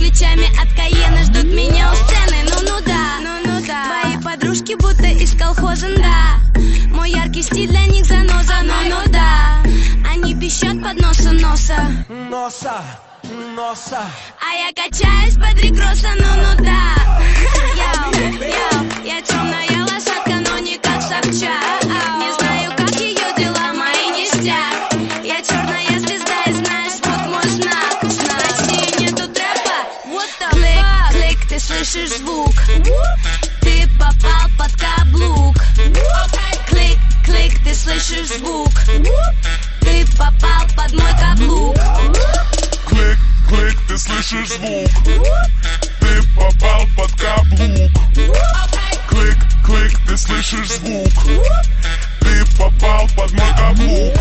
ключами от Каена ждут меня у сцены. Ну да. Твои подружки будто из колхоза, да. Мой яркий стиль для них заноза, ну да. Они пищат под носа. А я качаюсь под рекросса, ну да. Я темная лошадка, но не как Собчак. Не знаю, как ее дела мои ништяк. Я черная звезда и знаешь, вот мой знак. В России нету трэпа, вот там клик, ты слышишь звук. Ты попал под каблук. Клик, ты слышишь звук. Ты попал под мой каблук. Клик, ты слышишь звук. Ты попал под каблук. Клик, ты слышишь звук. Ты попал под мой каблук.